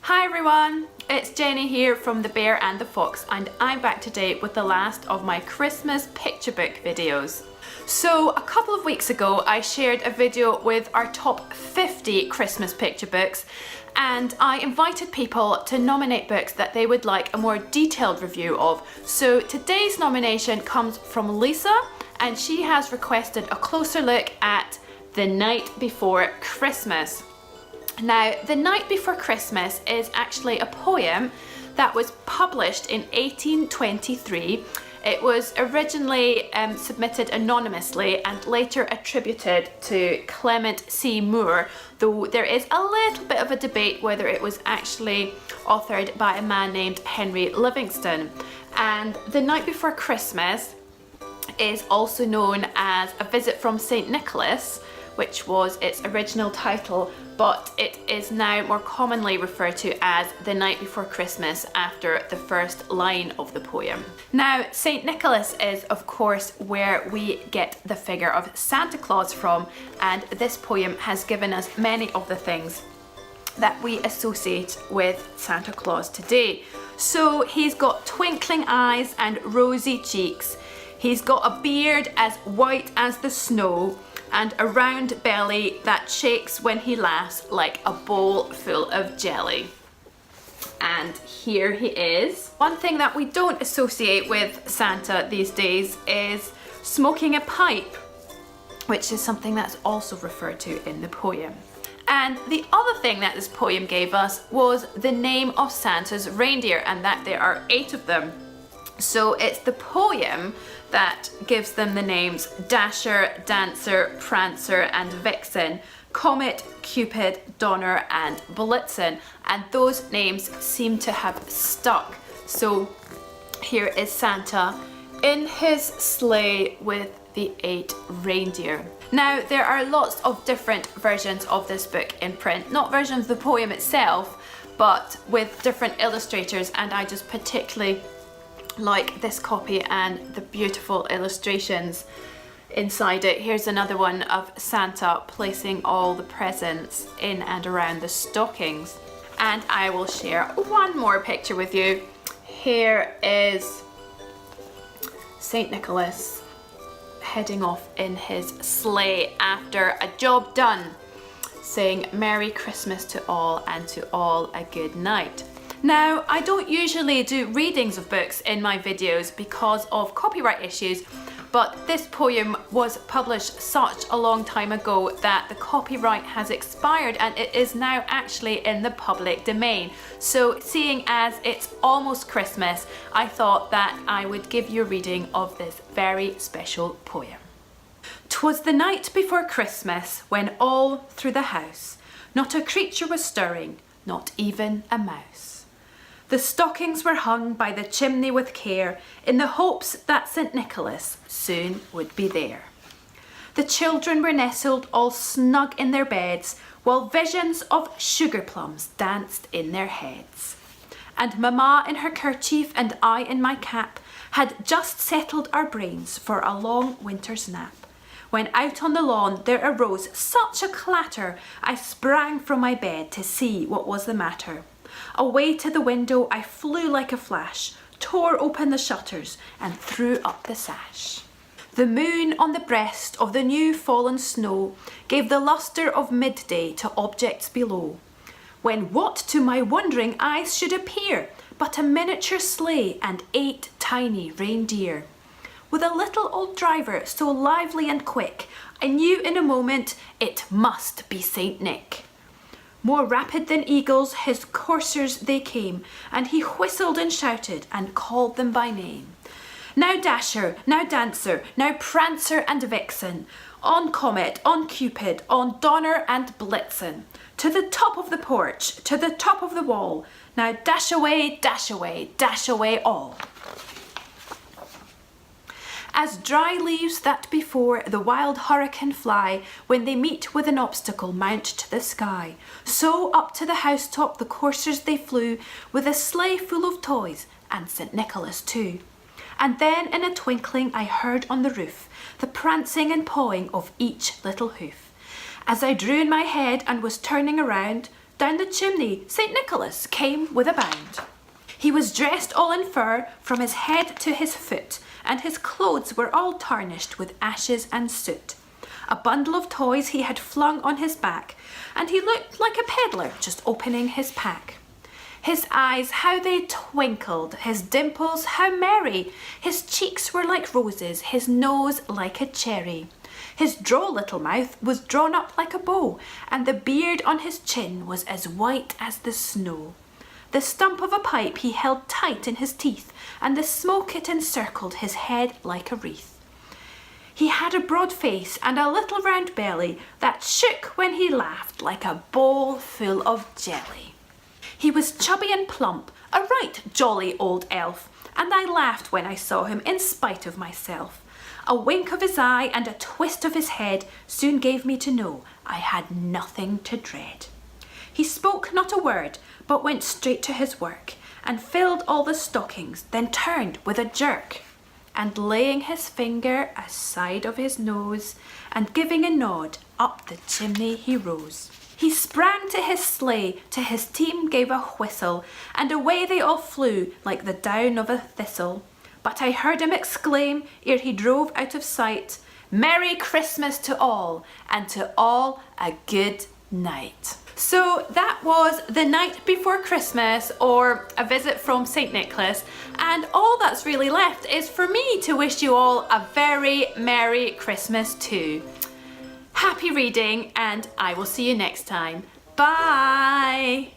Hi everyone, it's Jenny here from The Bear and the Fox, and I'm back today with the last of my Christmas picture book videos. So a couple of weeks ago I shared a video with our top 50 Christmas picture books, and I invited people to nominate books that they would like a more detailed review of. So today's nomination comes from Lisa, and she has requested a closer look at The Night Before Christmas. Now, The Night Before Christmas is actually a poem that was published in 1823. It was originally submitted anonymously and later attributed to Clement C. Moore, though there is a little bit of a debate whether it was actually authored by a man named Henry Livingston. And The Night Before Christmas is also known as A Visit from St. Nicholas, which was its original title, but it is now more commonly referred to as The Night Before Christmas after the first line of the poem. Now, St. Nicholas is of course where we get the figure of Santa Claus from, and this poem has given us many of the things that we associate with Santa Claus today. So he's got twinkling eyes and rosy cheeks. He's got a beard as white as the snow, and a round belly that shakes when he laughs like a bowl full of jelly. And here he is. One thing that we don't associate with Santa these days is smoking a pipe, which is something that's also referred to in the poem. And the other thing that this poem gave us was the name of Santa's reindeer, and that there are 8 of them. So it's the poem that gives them the names Dasher, Dancer, Prancer and Vixen, Comet, Cupid, Donner and Blitzen, and those names seem to have stuck. So here is Santa in his sleigh with the 8 reindeer. Now, there are lots of different versions of this book in print, not versions of the poem itself, but with different illustrators, and I just particularly like this copy and the beautiful illustrations inside it. Here's another one of Santa placing all the presents in and around the stockings. And I will share one more picture with you. Here is St. Nicholas heading off in his sleigh after a job done, saying Merry Christmas to all, and to all a good night. Now, I don't usually do readings of books in my videos because of copyright issues, but this poem was published such a long time ago that the copyright has expired and it is now actually in the public domain. So seeing as it's almost Christmas, I thought that I would give you a reading of this very special poem. 'Twas the night before Christmas when all through the house not a creature was stirring, not even a mouse. The stockings were hung by the chimney with care, in the hopes that St. Nicholas soon would be there. The children were nestled all snug in their beds, while visions of sugar plums danced in their heads. And Mamma in her kerchief and I in my cap had just settled our brains for a long winter's nap, when out on the lawn there arose such a clatter, I sprang from my bed to see what was the matter. Away to the window I flew like a flash, tore open the shutters and threw up the sash. The moon on the breast of the new fallen snow gave the lustre of midday to objects below, when what to my wondering eyes should appear but a miniature sleigh and 8 tiny reindeer. With a little old driver so lively and quick, I knew in a moment it must be St. Nick. More rapid than eagles his coursers they came, and he whistled and shouted and called them by name. Now Dasher, now Dancer, now Prancer and Vixen, on Comet, on Cupid, on Donner and Blitzen, to the top of the porch, to the top of the wall, now dash away, dash away, dash away all. As dry leaves that before the wild hurricane fly, when they meet with an obstacle mount to the sky, so up to the housetop the coursers they flew, with a sleigh full of toys, and St. Nicholas too. And then in a twinkling I heard on the roof the prancing and pawing of each little hoof. As I drew in my head and was turning around, Down the chimney St. Nicholas came with a bound. He was dressed all in fur from his head to his foot, and his clothes were all tarnished with ashes and soot. A bundle of toys he had flung on his back, and he looked like a peddler just opening his pack. His eyes, how they twinkled, his dimples, how merry. His cheeks were like roses, his nose like a cherry. His droll little mouth was drawn up like a bow, and the beard on his chin was as white as the snow. The stump of a pipe he held tight in his teeth, and the smoke it encircled his head like a wreath. He had a broad face and a little round belly that shook when he laughed like a bowl full of jelly. He was chubby and plump, a right jolly old elf, and I laughed when I saw him in spite of myself. A wink of his eye and a twist of his head soon gave me to know I had nothing to dread. He spoke not a word, but went straight to his work, and filled all the stockings, then turned with a jerk. And laying his finger aside of his nose, and giving a nod, up the chimney he rose. He sprang to his sleigh, to his team gave a whistle, and away they all flew like the down of a thistle. But I heard him exclaim, ere he drove out of sight, "Merry Christmas to all, and to all a good night." So that was The Night Before Christmas, or A Visit from St. Nicholas, and all that's really left is for me to wish you all a very Merry Christmas too. Happy reading, and I will see you next time. Bye!